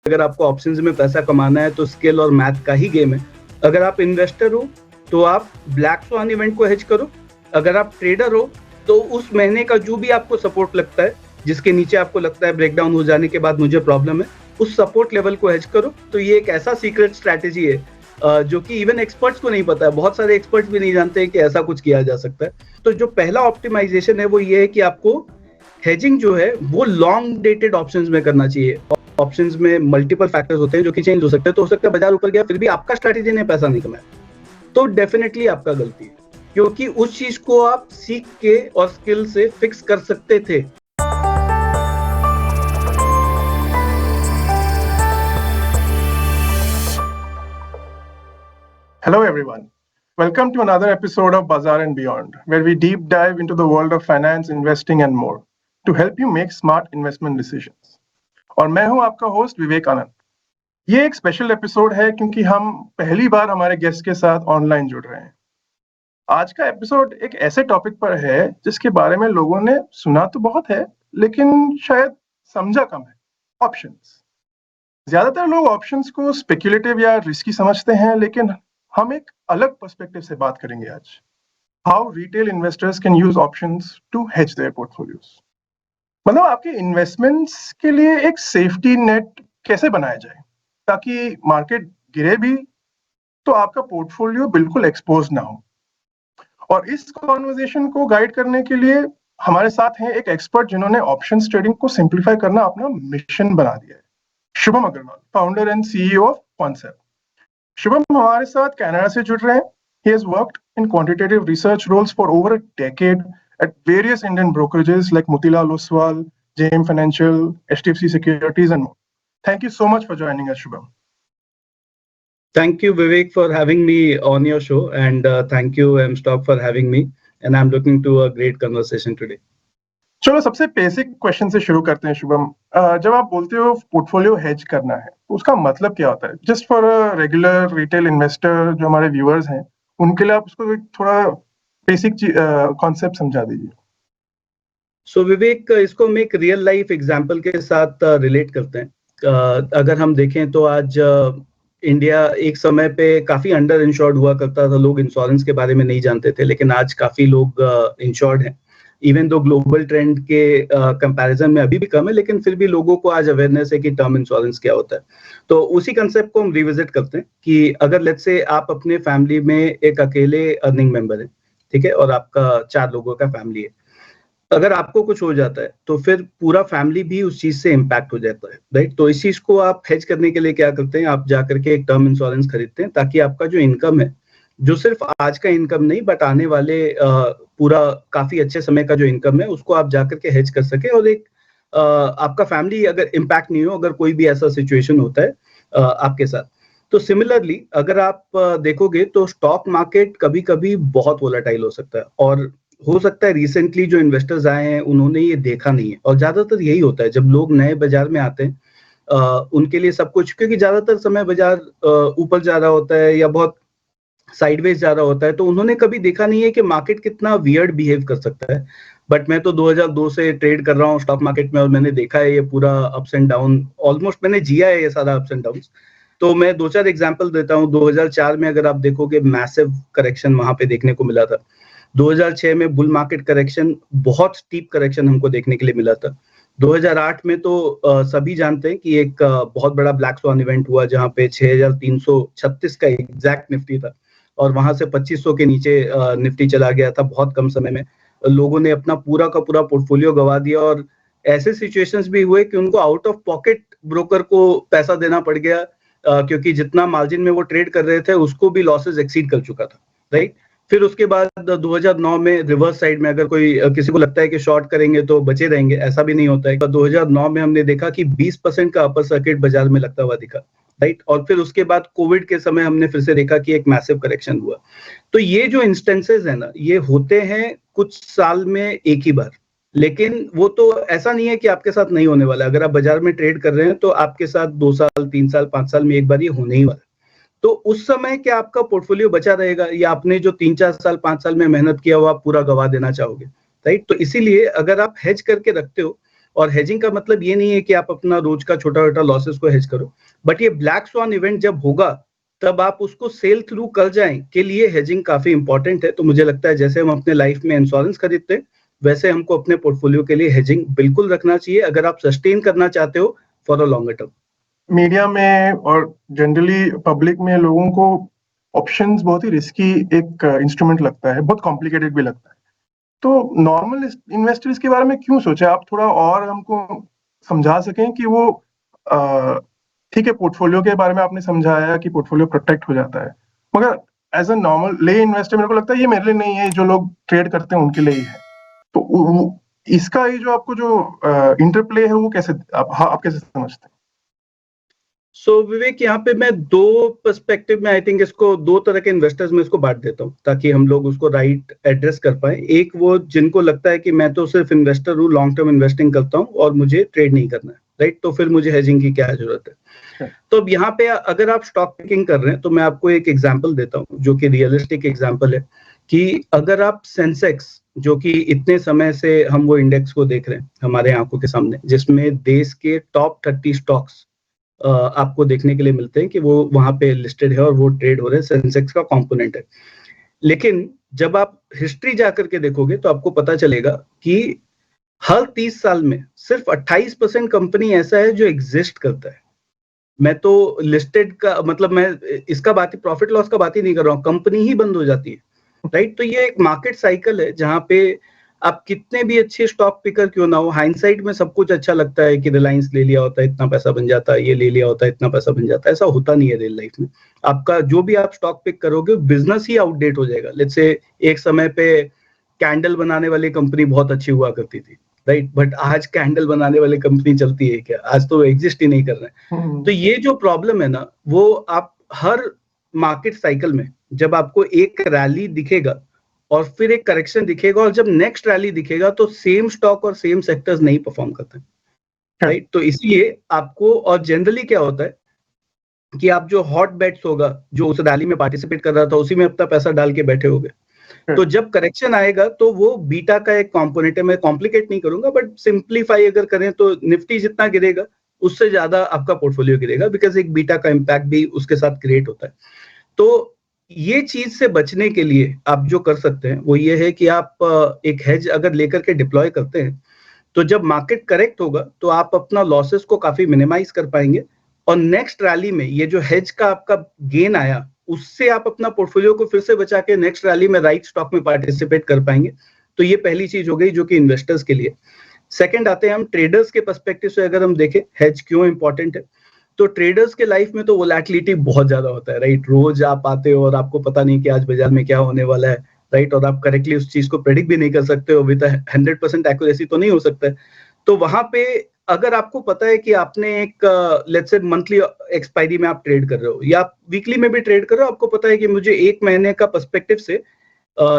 अगर आपको ऑप्शंस में पैसा कमाना है तो स्किल और मैथ का ही गेम है। अगर आप इन्वेस्टर हो तो आप ब्लैक स्वान इवेंट को हेज करो। अगर आप ट्रेडर हो तो उस महीने का जो भी आपको सपोर्ट लगता है, जिसके नीचे आपको लगता है ब्रेकडाउन हो जाने के बाद मुझे प्रॉब्लम है, उस सपोर्ट लेवल को हेज करो। तो ये एक ऐसा सीक्रेट स्ट्रैटेजी है जो कि इवन एक्सपर्ट्स को नहीं पता है। बहुत सारे एक्सपर्ट्स भी नहीं जानते हैं कि ऐसा कुछ किया जा सकता है। तो जो पहला ऑप्टिमाइजेशन है वो ये है कि आपको हेजिंग जो है वो लॉन्ग डेटेड ऑप्शंस में करना चाहिए। ऑप्शंस में मल्टीपल फैक्टर्स होते हैं जो कि चेंज हो सकते हैं। तो हो सकता है बाजार ऊपर गया फिर भी आपका स्ट्रैटेजी ने पैसा नहीं कमाया, तो डेफिनेटली आपका गलती है, क्योंकि उस चीज को आप सीख के और स्किल से फिक्स कर सकते थे। Hello everyone. Welcome to another episode of Bazaar and Beyond, where we deep dive into the world of finance, investing and more to help you make smart investment decisions. और मैं हूं आपका host विवेक आनंद। ये एक special episode है क्योंकि हम पहली बार हमारे गेस्ट के साथ ऑनलाइन जुड़ रहे हैं। आज का एपिसोड एक ऐसे टॉपिक पर है जिसके बारे में लोगों ने सुना तो बहुत है, लेकिन शायद समझा कम है। ऑप्शंस। ज्यादातर लोग ऑप्शंस को स्पेक्युलेटिव या रिस्की समझते हैं, लेकिन हम एक अलग पर्सपेक्टिव से बात करेंगे आज। How retail investors can use options to hedge their portfolios. मतलब आपके इन्वेस्टमेंट्स के लिए एक सेफ्टी नेट कैसे बनाया जाए ताकि मार्केट गिरे भी तो आपका पोर्टफोलियो बिल्कुल एक्सपोज ना हो। और इस कॉन्वर्सेशन को गाइड करने के लिए हमारे साथ हैं एक एक्सपर्ट जिन्होंने ऑप्शंस ट्रेडिंग को सिंप्लीफाई करना अपना मिशन बना दिया है। Shubham Agarwal, founder and CEO of Concept. Shubham हमारे साथ कनाडा से जुड़ रहे हैं। He has worked in quantitative research roles for over a decade at various Indian brokerages like Motilal Oswal, JM Financial, HDFC Securities and more. Thank you so much for joining us, Shubham. Thank you, Vivek, for having me on your show, and thank you, Mstock, for having me. And I'm looking to a great conversation today. चलो सबसे basic question से शुरू करते हैं शुभम। जब आप बोलते हो पोर्टफोलियो हेज करना है तो उसका मतलब क्या होता है? Just for a regular retail investor जो हमारे व्यूअर्स हैं उनके लिए आप उसको थोड़ा बेसिक कॉन्सेप्ट समझा दीजिए। सो विवेक, इसको हम एक रियल लाइफ एग्जांपल के साथ रिलेट करते हैं। अगर हम देखें तो आज इंडिया एक समय पे काफी अंडर इंश्योर्ड हुआ करता था। लोग इंश्योरेंस के बारे में नहीं जानते थे, लेकिन आज काफी लोग इंश्योर्ड हैं। इवन दो ग्लोबल ट्रेंड के कंपैरिजन में अभी भी कम है, लेकिन फिर भी लोगों को आज अवेयरनेस है कि टर्म इंश्योरेंस क्या होता है। तो उसी कंसेप्ट को हम रिविजिट करते हैं कि अगर लेट्स से आप अपने फैमिली में एक अकेले अर्निंग मेंबर है, ठीक है, और आपका 4 लोगों का फैमिली है। अगर आपको कुछ हो जाता है तो फिर पूरा फैमिली भी उस चीज से इम्पैक्ट हो जाता है, राइट। तो इस चीज को आप हेज करने के लिए क्या करते हैं, आप जाकर के एक टर्म इंश्योरेंस खरीदते हैं ताकि आपका जो इनकम है, जो सिर्फ आज का इनकम नहीं बट आने वाले पूरा काफी अच्छे समय का जो इनकम है उसको आप जाकर के हेज कर सके, और एक आपका फैमिली अगर इम्पैक्ट नहीं हो, अगर कोई भी ऐसा सिचुएशन होता है आपके साथ। तो सिमिलरली अगर आप देखोगे तो स्टॉक मार्केट कभी कभी बहुत वोलेटाइल हो सकता है, और हो सकता है रिसेंटली जो इन्वेस्टर्स आए हैं उन्होंने ये देखा नहीं है। और ज्यादातर यही होता है जब लोग नए बाजार में आते हैं, उनके लिए सब कुछ, क्योंकि ज्यादातर समय बाजार ऊपर जा रहा होता है या बहुत साइडवेज जा रहा होता है, तो उन्होंने कभी देखा नहीं है कि मार्केट कितना वियर्ड बिहेव कर सकता है। बट मैं तो 2002 से ट्रेड कर रहा हूँ स्टॉक मार्केट में, और मैंने देखा है ये पूरा अप्स एंड डाउन, ऑलमोस्ट मैंने जिया है ये सारा अप्स एंड डाउन। तो मैं 2-4 एग्जांपल देता हूँ। 2004 में अगर आप देखोगे मैसिव करेक्शन वहां पे देखने को मिला था। 2006 में बुल मार्केट करेक्शन, बहुत स्टीप करेक्शन हमको देखने के लिए मिला था। 2008 में तो सभी जानते हैं कि एक बहुत बड़ा ब्लैक स्वान इवेंट हुआ जहां पे 6336 का एग्जैक्ट निफ्टी था, और वहां से 2500 के नीचे निफ्टी चला गया था बहुत कम समय में। लोगों ने अपना पूरा का पूरा पोर्टफोलियो गवा दिया, और ऐसे सिचुएशंस भी हुए कि उनको आउट ऑफ पॉकेट ब्रोकर को पैसा देना पड़ गया, क्योंकि जितना मार्जिन में वो ट्रेड कर रहे थे उसको भी लॉसेस एक्सीड कर चुका था, राइट। फिर उसके बाद 2009 में रिवर्स साइड में अगर कोई किसी को लगता है कि शॉर्ट करेंगे तो बचे रहेंगे, ऐसा भी नहीं होता है। 2009 में हमने देखा कि 20% का अपर सर्किट बाजार में लगता हुआ दिखा, राइट। और फिर उसके बाद कोविड के समय हमने फिर से देखा कि एक मैसिव करेक्शन हुआ। तो ये जो इंस्टेंसेस है ना, ये होते हैं कुछ साल में एक ही बार, लेकिन वो तो ऐसा नहीं है कि आपके साथ नहीं होने वाला। अगर आप बाजार में ट्रेड कर रहे हैं तो आपके साथ 2 साल 3 साल 5 साल में एक बार ये होने ही वाला। तो उस समय क्या आपका पोर्टफोलियो बचा रहेगा, या आपने जो 3-4 साल 5 साल में मेहनत किया वो आप पूरा गवा देना चाहोगे, राइट। तो इसीलिए अगर आप हेज करके रखते हो और हेजिंग का मतलब ये नहीं है कि आप अपना रोज का छोटा छोटा लॉसेस को हेज करो, बट ये ब्लैक स्वान इवेंट जब होगा तब आप उसको सेल थ्रू कर जाएं के लिए हेजिंग काफी इंपॉर्टेंट है। तो मुझे लगता है जैसे हम अपने लाइफ में इंश्योरेंस खरीदते हैं वैसे हमको अपने पोर्टफोलियो के लिए हेजिंग बिल्कुल रखना चाहिए अगर आप सस्टेन करना चाहते हो for a longer term. Media में और जनरली पब्लिक में लोगों को ऑप्शंस बहुत ही रिस्की एक इंस्ट्रूमेंट लगता है, बहुत कॉम्प्लिकेटेड भी लगता है। तो नॉर्मल इन्वेस्टर्स के बारे में क्यों सोचे आप? थोड़ा और हमको समझा सकें कि वो ठीक है, पोर्टफोलियो के बारे में आपने समझाया कि पोर्टफोलियो प्रोटेक्ट हो जाता है, मगर एज अ नॉर्मल ले इन्वेस्टर मेरे को लगता है ये मेरे लिए नहीं है, जो लोग ट्रेड करते हैं उनके लिए ही है। तो इसका ये जो आपको जो इंटरप्ले है वो कैसे आप कैसे समझते हैं? सो विवेक, यहाँ पे मैं दो पर्सपेक्टिव में आई थिंक इसको दो तरह के इन्वेस्टर्स में इसको बांट देता हूँ ताकि हम लोग उसको राइट एड्रेस कर पाए। एक वो जिनको लगता है कि मैं तो सिर्फ इन्वेस्टर हूँ, लॉन्ग टर्म इन्वेस्टिंग करता हूँ और मुझे ट्रेड नहीं करना है, राइट, तो फिर मुझे हेजिंग की क्या जरूरत है। तो अब यहाँ पे अगर आप स्टॉक पिकिंग कर रहे हैं तो मैं आपको एक एग्जाम्पल देता हूँ जो कि रियलिस्टिक एग्जाम्पल है कि अगर आप सेंसेक्स, जो कि इतने समय से हम वो इंडेक्स को देख रहे हैं हमारे आंखों के सामने, जिसमें देश के टॉप 30 स्टॉक्स आपको देखने के लिए मिलते हैं कि वो वहां पे लिस्टेड है और वो ट्रेड हो रहे हैं, सेंसेक्स का कंपोनेंट है। लेकिन जब आप हिस्ट्री जाकर के देखोगे तो आपको पता चलेगा कि हर 30 साल में सिर्फ 28% कंपनी ऐसा है जो एग्जिस्ट करता है। मैं तो लिस्टेड का मतलब मैं इसका बात ही प्रॉफिट लॉस का बात ही नहीं कर रहा हूँ, कंपनी ही बंद हो जाती है, राइट। तो ये एक मार्केट साइकिल है जहां पे आप कितने भी अच्छे स्टॉक पिकर क्यों ना हो, हाइंडसाइट में सब कुछ अच्छा लगता है कि रिलायंस ले लिया होता है इतना पैसा बन जाता है, ये ले लिया होता है इतना पैसा बन जाता है। ऐसा होता नहीं है रियल लाइफ में। आपका जो भी आप स्टॉक पिक करोगे बिजनेस ही आउटडेट हो जाएगा। लेट्स से एक समय पे कैंडल बनाने वाली कंपनी बहुत अच्छी हुआ करती थी, राइट, बट आज कैंडल बनाने वाली कंपनी चलती है क्या? आज तो एग्जिस्ट ही नहीं कर रहे हैं। तो ये जो प्रॉब्लम है ना, वो आप हर मार्केट साइकिल में जब आपको एक रैली दिखेगा और फिर एक करेक्शन दिखेगा और जब नेक्स्ट रैली दिखेगा तो सेम स्टॉक और सेम सेक्टर्स नहीं परफॉर्म करते, राइट। तो इसलिए आपको, और जनरली क्या होता है कि आप जो हॉट बेट्स होगा, जो उस रैली में पार्टिसिपेट कर रहा था, उसी में अपना पैसा डाल के बैठे होगे, तो जब करेक्शन आएगा तो वो बीटा का एक कंपोनेंट है। मैं कॉम्प्लिकेट नहीं करूंगा बट सिंप्लीफाई अगर करें तो निफ्टी जितना गिरेगा उससे ज्यादा आपका पोर्टफोलियो गिरेगा, बिकॉज एक बीटा का इम्पैक्ट भी उसके साथ क्रिएट होता है। तो ये चीज से बचने के लिए आप जो कर सकते हैं वो ये है कि आप एक हेज अगर लेकर के डिप्लॉय करते हैं तो जब मार्केट करेक्ट होगा तो आप अपना लॉसेस को काफी मिनिमाइज कर पाएंगे और नेक्स्ट रैली में ये जो हेज का आपका गेन आया उससे आप अपना पोर्टफोलियो को फिर से बचा के नेक्स्ट रैली में राइट स्टॉक में पार्टिसिपेट कर पाएंगे। तो ये पहली चीज हो गई जो कि इन्वेस्टर्स के लिए। सेकंड आते हैं हम ट्रेडर्स के पर्सपेक्टिव से, अगर हम देखें हेज क्यों इंपॉर्टेंट है, तो ट्रेडर्स के लाइफ में तो वोलैटिलिटी बहुत ज्यादा होता है, राइट। रोज आप आते हो और आपको पता नहीं कि आज बाजार में क्या होने वाला है, राइट, और आप करेक्टली उस चीज को प्रेडिक्ट भी नहीं कर सकते हो, विद 100% एक्यूरेसी तो नहीं हो सकता है। तो वहां पे अगर आपको पता है कि आपने एक लेट्स से मंथली एक्सपायरी में आप ट्रेड कर रहे हो या वीकली में भी ट्रेड कर रहे हो, आपको पता है कि मुझे एक महीने का पर्सपेक्टिव से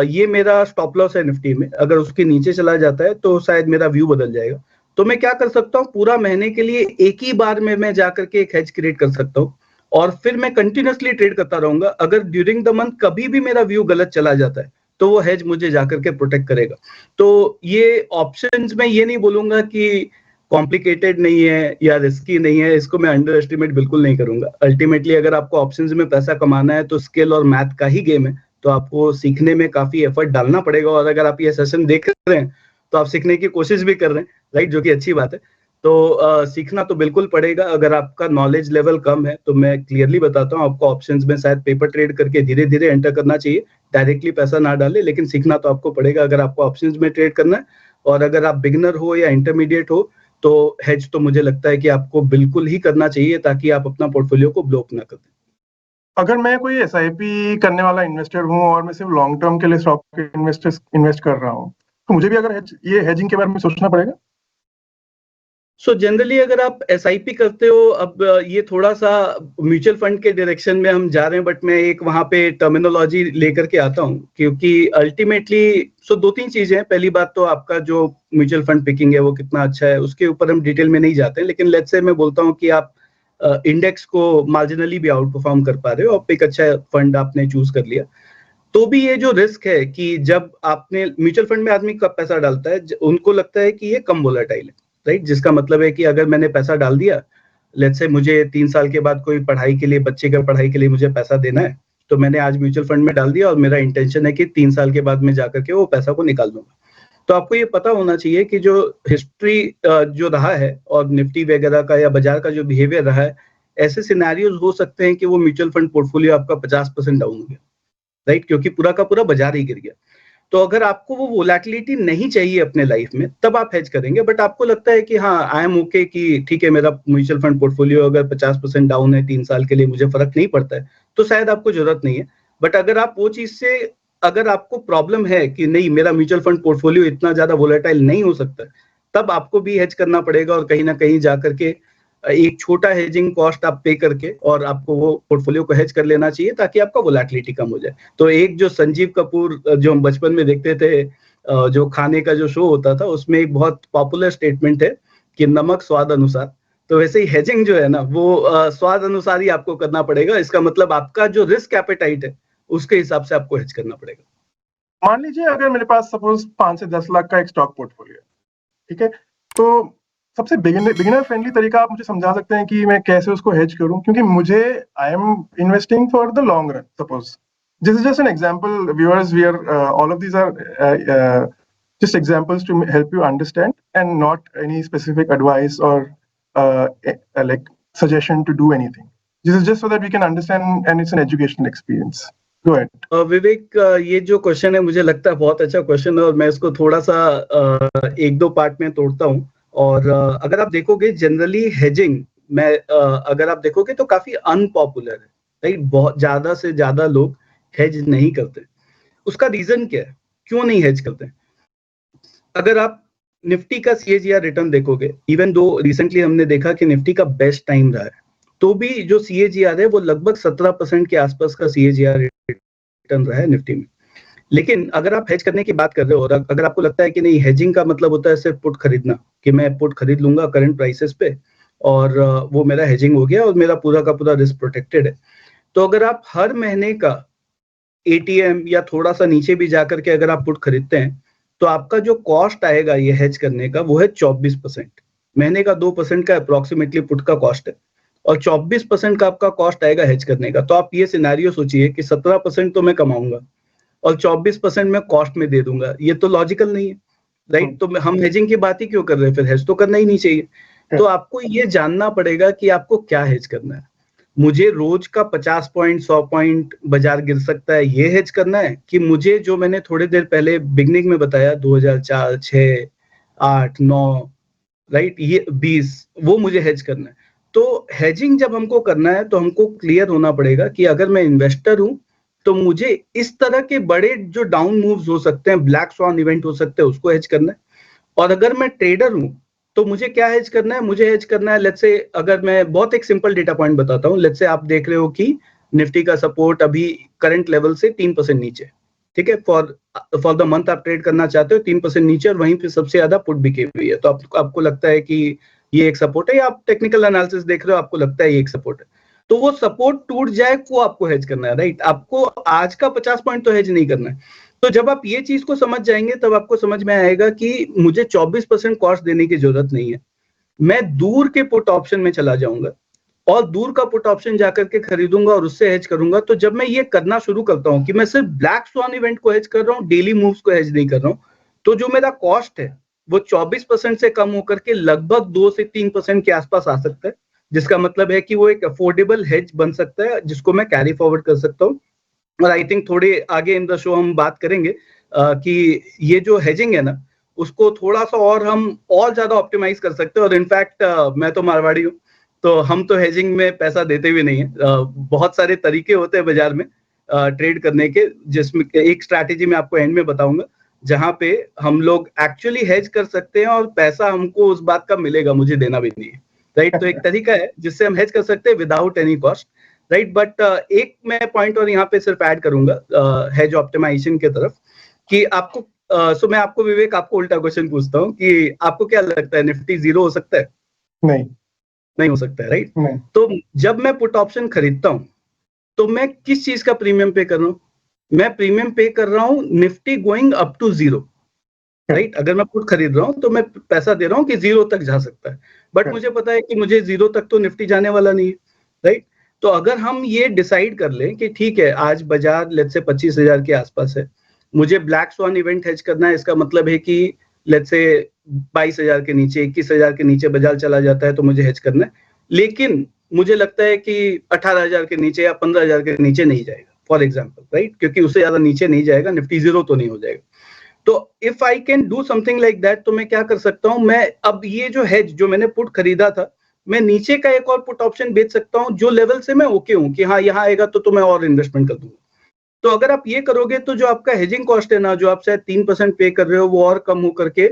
ये मेरा स्टॉप लॉस है निफ्टी में, अगर उसके नीचे चला जाता है तो शायद मेरा व्यू बदल जाएगा। तो मैं क्या कर सकता हूँ, पूरा महीने के लिए एक ही बार में मैं जाकर के एक हेज क्रिएट कर सकता हूँ और फिर मैं कंटिन्यूअसली ट्रेड करता रहूंगा। अगर ड्यूरिंग द मंथ कभी भी मेरा व्यू गलत चला जाता है तो वो हेज मुझे जाकर के प्रोटेक्ट करेगा। तो ये ऑप्शंस में ये नहीं बोलूंगा कि कॉम्प्लिकेटेड नहीं है या रिस्की नहीं है, इसको मैं अंडर एस्टिमेट बिल्कुल नहीं करूंगा। अल्टीमेटली अगर आपको ऑप्शंस में पैसा कमाना है तो स्किल और मैथ का ही गेम है, तो आपको सीखने में काफी एफर्ट डालना पड़ेगा। और अगर आप ये सेशन देख रहे हैं तो आप सीखने की कोशिश भी कर रहे हैं, राइट, जो कि अच्छी बात है। तो सीखना तो बिल्कुल पड़ेगा। अगर आपका नॉलेज लेवल कम है तो मैं क्लियरली बताता हूँ आपको ऑप्शंस में शायद पेपर ट्रेड करके धीरे धीरे एंटर करना चाहिए, डायरेक्टली पैसा ना डाले, लेकिन सीखना तो आपको पड़ेगा अगर आपको ऑप्शंस में ट्रेड करना है। और अगर आप बिगिनर हो या इंटरमीडिएट हो तो हेज तो मुझे लगता है कि आपको बिल्कुल ही करना चाहिए ताकि आप अपना पोर्टफोलियो को ब्लॉक ना कर दें। अगर मैं कोई एसआईपी करने वाला इन्वेस्टर हूँ और मैं सिर्फ लॉन्ग टर्म के लिए स्टॉक इन्वेस्ट कर रहा हूँ, तो मुझे भी अगर ये हेजिंग के बारे में सोचना पड़ेगा? सो जनरली अगर आप एसआईपी करते हो, अब ये थोड़ा सा म्यूचुअल फंड के डायरेक्शन में हम जा रहे हैं, बट मैं एक वहां पे टर्मिनोलॉजी लेकर के आता हूँ क्योंकि अल्टीमेटली दो तीन चीजें हैं। पहली बात तो आपका जो म्यूचुअल फंड पिकिंग है वो कितना अच्छा है, उसके ऊपर हम डिटेल में नहीं जाते हैं, लेकिन लेट्स से मैं बोलता हूँ कि आप इंडेक्स को मार्जिनली भी आउट परफॉर्म कर पा रहे हो, आप एक अच्छा फंड आपने चूज कर लिया, तो भी ये जो रिस्क है कि जब आपने म्यूचुअल फंड में आदमी कब पैसा डालता है, उनको लगता है कि ये कम वोलेटाइल है, राइट, जिसका मतलब है कि अगर मैंने पैसा डाल दिया, लेट्स से मुझे 3 साल के बाद कोई पढ़ाई के लिए, बच्चे के पढ़ाई के लिए मुझे पैसा देना है, तो मैंने आज म्यूचुअल फंड में डाल दिया और मेरा इंटेंशन है कि 3 साल के बाद मैं जाकर के वो पैसा को निकाल दूंगा। तो आपको ये पता होना चाहिए कि जो हिस्ट्री जो रहा है और निफ्टी वगैरह का या बाजार का जो बिहेवियर रहा है, ऐसे सिनेरियोज हो सकते हैं कि वो म्यूचुअल फंड पोर्टफोलियो आपका 50% डाउन हो गया, राइट, क्योंकि पूरा का पूरा बाजार ही गिर गया। तो अगर आपको वो वोलेटिलिटी नहीं चाहिए अपने लाइफ में, तब आप हेज करेंगे। बट आपको लगता है कि हाँ, आई एम ओके कि ठीक है, मेरा म्यूचुअल फंड पोर्टफोलियो अगर 50% डाउन है 3 साल के लिए, मुझे फर्क नहीं पड़ता है, तो शायद आपको जरूरत नहीं है। बट अगर आप वो चीज से, अगर आपको प्रॉब्लम है कि नहीं, मेरा म्यूचुअल फंड पोर्टफोलियो इतना ज्यादा वोलेटाइल नहीं हो सकता, तब आपको भी हेज करना पड़ेगा और कहीं ना कहीं जाकर के एक छोटा हेजिंग कॉस्ट आप पे करके और आपको वो पोर्टफोलियो को हेज कर लेना चाहिए, ताकि आपका वोलेटिलिटी कम हो जाए। तो एक जो संजीव कपूर, जो हम बचपन में देखते थे, जो खाने का जो शो होता था, उसमें एक बहुत पॉपुलर स्टेटमेंट है कि नमक स्वाद अनुसार। तो वैसे ही हेजिंग जो है ना, वो स्वाद अनुसार ही आपको करना पड़ेगा। इसका मतलब आपका जो रिस्क एपेटाइट है, उसके हिसाब से आपको हेज करना पड़ेगा। मान लीजिए अगर मेरे पास सपोज 5 से 10 लाख का एक स्टॉक पोर्टफोलियो है, ठीक है, तो सबसे बिगिनर फ्रेंडली तरीका आप मुझे समझा सकते हैं कि मैं कैसे उसको हेज करूं, क्योंकि मुझे I am investing for the long run. Suppose this is just an example viewers, we are all of these are just examples to help you understand and not any specific advice or like suggestion to do anything. This is just so that we can understand and it's an educational experience. Go ahead. विवेक, ये जो question है मुझे लगता है बहुत अच्छा question है, और मैं इसको थोड़ा सा एक दो पार्ट में तोड़ता हूँ। और अगर आप देखोगे जनरली हेजिंग में, अगर आप देखोगे तो काफी अनपॉपुलर है, राइट। बहुत ज्यादा से ज्यादा लोग हेज नहीं करते। उसका रीजन क्या है, क्यों नहीं हेज करते? अगर आप निफ्टी का सीएजीआर रिटर्न देखोगे, इवन दो रिसेंटली हमने देखा कि निफ्टी का बेस्ट टाइम रहा है, तो भी जो सीएजीआर है वो लगभग 17% के आसपास का सीएजीआर रिटर्न रहा है निफ्टी में। लेकिन अगर आप हेज करने की बात कर रहे हो और अगर आपको लगता है कि नहीं, हेजिंग का मतलब होता है सिर्फ पुट खरीदना, कि मैं पुट खरीद लूंगा करंट प्राइसेस पे और वो मेरा हेजिंग हो गया और मेरा पूरा का पूरा रिस्क प्रोटेक्टेड है, तो अगर आप हर महीने का एटीएम या थोड़ा सा नीचे भी जाकर के अगर आप पुट खरीदते हैं, तो आपका जो कॉस्ट आएगा ये हेज करने का, वो है 24%। महीने का 2% का अप्रोक्सीमेटली पुट का कॉस्ट है और 24% का आपका कॉस्ट आएगा हेज करने का। तो आप ये सिनेरियो सोचिए कि 17% तो मैं कमाऊंगा और 24% मैं कॉस्ट में दे दूंगा। ये तो लॉजिकल नहीं है, राइट। तो हम हेजिंग की बात ही क्यों कर रहे हैं? फिर हेज तो करना ही नहीं चाहिए। तो आपको ये जानना पड़ेगा कि आपको क्या हेज करना है। मुझे रोज का 50 पॉइंट 100 पॉइंट बाजार गिर सकता है, ये हेज करना है, कि मुझे जो मैंने थोड़ी देर पहले बिगनिंग में बताया 2004, 6, 8, 9, राइट, ये 20, वो मुझे हेज करना है। तो हेजिंग जब हमको करना है तो हमको क्लियर होना पड़ेगा कि अगर मैं इन्वेस्टर हूं तो मुझे इस तरह के बड़े जो डाउन मूव्स हो सकते हैं, ब्लैक स्वॉन इवेंट हो सकते हैं, उसको हेज करना है। और अगर मैं ट्रेडर हूं तो मुझे क्या हेज करना है? मुझे हेज करना है, लेट्स से अगर मैं बहुत एक सिंपल डेटा पॉइंट बताता हूं, लेट्स से आप देख रहे हो कि निफ्टी का सपोर्ट अभी करंट लेवल से 3% नीचे, ठीक है, फॉर द मंथ आप ट्रेड करना चाहते हो 3% नीचे, और वहीं पे सबसे ज्यादा पुट बिकी हुई है। तो आपको लगता है कि ये एक सपोर्ट है, या आप टेक्निकल एनालिसिस देख रहे हो, आपको लगता है ये एक सपोर्ट है, तो वो सपोर्ट टूट जाए को आपको हेज करना है, राइट। आपको आज का 50 पॉइंट तो हेज नहीं करना है। तो जब आप ये चीज को समझ जाएंगे तब आपको समझ में आएगा कि मुझे 24% कॉस्ट देने की जरूरत नहीं है। मैं दूर के पुट ऑप्शन में चला जाऊंगा और दूर का पुट ऑप्शन जाकर के खरीदूंगा और उससे हेज करूंगा। तो जब मैं ये करना शुरू करता हूं कि मैं सिर्फ ब्लैक स्वॉन इवेंट को हेज कर रहा हूं, डेली मूव्स को हेज नहीं कर रहा हूं, तो जो मेरा कॉस्ट है वो 24% से कम होकर के लगभग 2 से 3% के आसपास आ सकता है, जिसका मतलब है कि वो एक अफोर्डेबल हेज बन सकता है जिसको मैं कैरी फॉरवर्ड कर सकता हूँ। और आई थिंक थोड़े आगे इन द शो हम बात करेंगे कि ये जो हेजिंग है ना, उसको थोड़ा सा और हम और ज्यादा ऑप्टिमाइज कर सकते हैं। और इनफैक्ट मैं तो मारवाड़ी हूँ, तो हम तो हेजिंग में पैसा देते भी नहीं है। बहुत सारे तरीके होते हैं बाजार में ट्रेड करने के, जिसमें एक स्ट्रैटेजी मैं आपको एंड में बताऊंगा, जहां पे हम लोग एक्चुअली हेज कर सकते हैं और पैसा हमको उस बात का मिलेगा, मुझे देना भी नहीं है, राइट। तो एक तरीका है जिससे हम हेज कर सकते हैं without any cost, right. But एक मैं पॉइंट और यहाँ पे सिर्फ ऐड करूंगा हेज ऑप्टिमाइजेशन के तरफ, कि आपको सो मैं आपको विवेक, आपको उल्टा क्वेश्चन पूछता हूँ कि आपको क्या लगता है, निफ्टी जीरो हो सकता है? नहीं हो सकता है, राइट। तो जब मैं पुट ऑप्शन खरीदता हूँ तो मैं किस चीज का प्रीमियम पे कर रहा हूँ? मैं प्रीमियम पे कर रहा हूँ Nifty going up to zero, right. अगर मैं पुट खरीद रहा हूँ तो मैं पैसा दे रहा हूँ कि 0 तक जा सकता है, बट मुझे पता है कि मुझे 0 तक तो निफ्टी जाने वाला नहीं है, राइट। तो अगर हम ये डिसाइड कर लें कि ठीक है, आज बाजार लेट्स से 25,000 के आसपास है, मुझे ब्लैक स्वान इवेंट हेज करना है, इसका मतलब है कि लेट्स से 22,000 के नीचे, 21,000 के नीचे बाजार चला जाता है तो मुझे हेज करना है, लेकिन मुझे लगता है कि 18,000 के नीचे या 15,000 के नीचे नहीं जाएगा, फॉर एग्जाम्पल, राइट, क्योंकि उससे ज्यादा नीचे नहीं जाएगा, निफ्टी 0 तो नहीं हो जाएगा। तो if I can do something like that, तो मैं क्या कर सकता हूं, मैं अब ये जो हेज जो मैंने पुट खरीदा था, मैं नीचे का एक और पुट ऑप्शन बेच सकता हूं जो लेवल से मैं ओके हूं कि हाँ यहाँ आएगा तो मैं और इन्वेस्टमेंट कर दूंगा। तो अगर आप ये करोगे तो जो आपका हेजिंग कॉस्ट है ना, जो आप शायद 3% पे कर रहे हो, वो और कम हो करके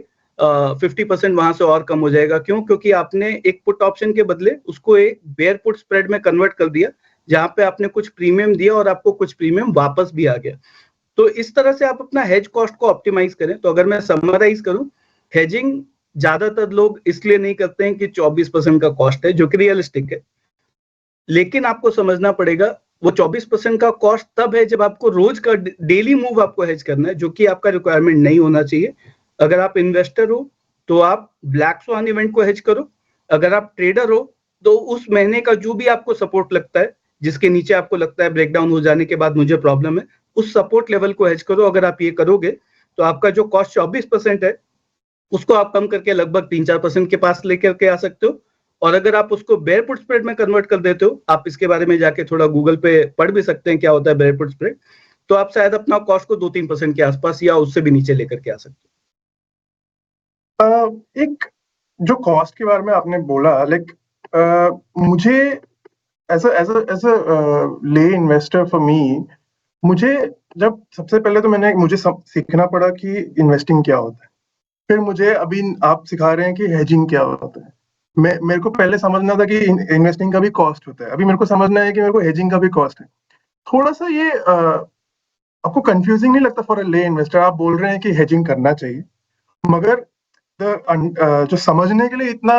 50% वहां से और कम हो जाएगा। क्यों? क्योंकि आपने एक पुट ऑप्शन के बदले उसको एक बेयर पुट स्प्रेड में कन्वर्ट कर दिया, जहां पे आपने कुछ प्रीमियम दिया और आपको कुछ प्रीमियम वापस भी आ गया। तो इस तरह से आप अपना हेज कॉस्ट को ऑप्टिमाइज करें। तो अगर मैं समराइज करूं, हेजिंग ज्यादातर लोग इसलिए नहीं करते हैं कि 24% का कॉस्ट है, जो कि रियलिस्टिक है, लेकिन आपको समझना पड़ेगा वो 24% का कॉस्ट तब है जब आपको रोज का डेली मूव आपको हेज करना है, जो कि आपका रिक्वायरमेंट नहीं होना चाहिए। अगर आप इन्वेस्टर हो तो आप ब्लैक स्वान इवेंट को हेज करो, अगर आप ट्रेडर हो तो उस महीने का जो भी आपको सपोर्ट लगता है, जिसके नीचे आपको लगता है ब्रेकडाउन हो जाने के बाद मुझे प्रॉब्लम है, उस सपोर्ट लेवल को हेज करो। अगर आप ये करोगे तो आपका जो कॉस्ट 24% है उसको आप कम करके लगभग 3-4% के पास लेकर के आ सकते हो। और अगर आप उसको बेयर पुट स्प्रेड में कन्वर्ट कर देते हो, आप इसके बारे में जाके थोड़ा गूगल पे पढ़ भी सकते हैं क्या होता है बेयर पुट स्प्रेड, तो आप शायद अपना कॉस्ट को 2-3% के आसपास या उससे भी नीचे लेकर के आ सकते हो। एक जो कॉस्ट के बारे में आपने बोला, लाइक मुझे एज अ ले इन्वेस्टर फॉर मी, मुझे जब सबसे पहले तो मुझे सीखना पड़ा कि इन्वेस्टिंग क्या होता है। फिर मुझे अभी आप सिखा रहे हैं कि हेजिंग क्या होता है। मेरे को पहले समझना था कि इन्वेस्टिंग का भी कॉस्ट होता है, अभी मेरे को समझना है कि मेरे को हेजिंग का भी कॉस्ट है। थोड़ा सा ये आपको कंफ्यूजिंग नहीं लगता फॉर अ ले इन्वेस्टर? आप बोल रहे हैं कि हेजिंग करना चाहिए, मगर जो समझने के लिए इतना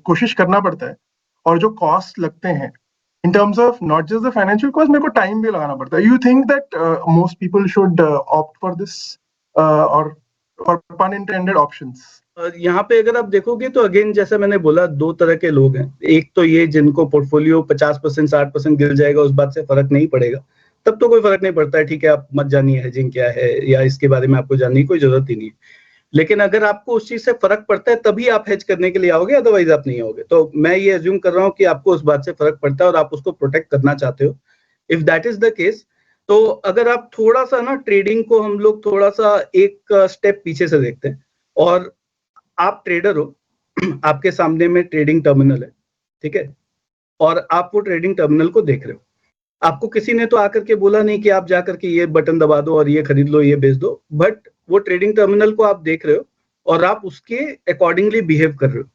कोशिश करना पड़ता है, और जो कॉस्ट लगते हैं in terms of not just the financial cost, मेरे को टाइम भी लगाना पड़ता है। You think that most people should opt for this और पन इंटेंडेड ऑप्शंस? यहाँ पे अगर आप देखोगे तो अगेन जैसा मैंने बोला, दो तरह के लोग हैं। एक तो ये जिनको पोर्टफोलियो 50% 60% गिर जाएगा, उस बात से फर्क नहीं पड़ेगा, तब तो कोई फर्क नहीं पड़ता है, ठीक है, आप मत जानिए हेजिंग क्या है या इसके बारे में आपको जानने की कोई जरूरत ही नहीं है। लेकिन अगर आपको उस चीज से फर्क पड़ता है तभी आप हेज करने के लिए आओगे, अदरवाइज आप नहीं आओगे। तो मैं ये अज्यूम कर रहा हूँ कि आपको उस बात से फर्क पड़ता है और आप उसको प्रोटेक्ट करना चाहते हो। If that is the case, तो अगर आप थोड़ा सा ना ट्रेडिंग को हम लोग थोड़ा सा एक स्टेप पीछे से देखते हैं, और आप ट्रेडर हो, आपके सामने में ट्रेडिंग टर्मिनल है, ठीक है, और आप वो ट्रेडिंग टर्मिनल को देख रहे हो। आपको किसी ने तो आकर के बोला नहीं कि आप जाकर के ये बटन दबा दो और ये खरीद लो, ये बेच दो, बट वो ट्रेडिंग टर्मिनल को आप देख रहे हो और आप उसके अकॉर्डिंगली बिहेव कर रहे हो,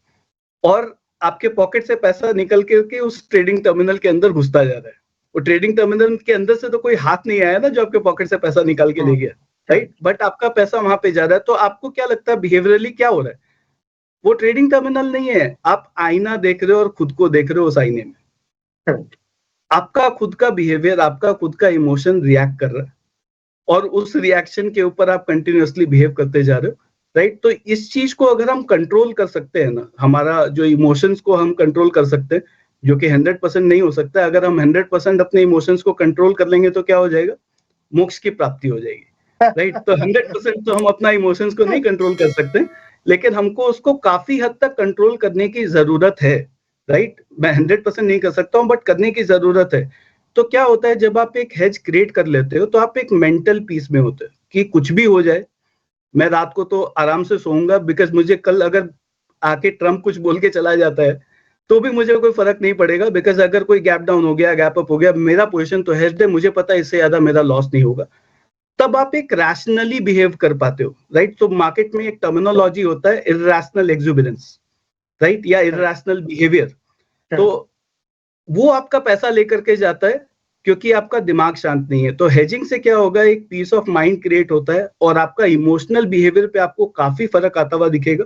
और आपके पॉकेट से पैसा निकल के उस ट्रेडिंग टर्मिनल के अंदर घुसता जा रहा है। वो ट्रेडिंग टर्मिनल के अंदर से तो कोई हाथ नहीं आया ना जो आपके पॉकेट से पैसा निकाल के ले गया, राइट, बट आपका पैसा वहां पे जा रहा है। तो आपको क्या लगता है बिहेवियरली क्या हो रहा है? वो ट्रेडिंग टर्मिनल नहीं है, आप आईना देख रहे हो और खुद को देख रहे हो उस आईने में। आपका खुद का बिहेवियर, आपका खुद का इमोशन रिएक्ट कर रहा है, और उस रिएक्शन के ऊपर आप कंटिन्यूअसली बिहेव करते जा रहे हो, राइट। तो इस चीज को अगर हम कंट्रोल कर सकते हैं ना, हमारा जो इमोशंस को हम कंट्रोल कर सकते हैं, जो कि 100% नहीं हो सकता, अगर हम 100% अपने इमोशंस को कंट्रोल कर लेंगे तो क्या हो जाएगा? मोक्ष की प्राप्ति हो जाएगी, राइट। तो 100% तो हम अपना इमोशंस को नहीं कंट्रोल कर सकते, लेकिन हमको उसको काफी हद तक कंट्रोल करने की जरूरत है, राइट। मैं 100% नहीं कर सकता हूं, बट करने की जरूरत है। तो क्या होता है, जब आप एक हेज क्रिएट कर लेते हो तो आप एक मेंटल पीस में होते हो कि कुछ भी हो जाए, मैं रात को तो आराम से सोऊंगा, बिकॉज मुझे कल अगर आके ट्रम्प कुछ बोल के चला जाता है तो भी मुझे कोई फर्क नहीं पड़ेगा, बिकॉज अगर कोई गैप डाउन हो गया, गैप अप हो गया, मेरा पोजीशन तो हेज्ड है, मुझे पता है इससे ज्यादा मेरा लॉस नहीं होगा। तब आप एक रैशनली बिहेव कर पाते हो, राइट। तो मार्केट में एक टर्मिनोलॉजी होता है इर्रेशनल एक्सुबरेंस, राइट, या इर्रेशनल बिहेवियर। तो वो आपका पैसा लेकर के जाता है क्योंकि आपका दिमाग शांत नहीं है। तो हेजिंग से क्या होगा, एक पीस ऑफ माइंड क्रिएट होता है और आपका इमोशनल बिहेवियर पे आपको काफी फर्क आता हुआ दिखेगा।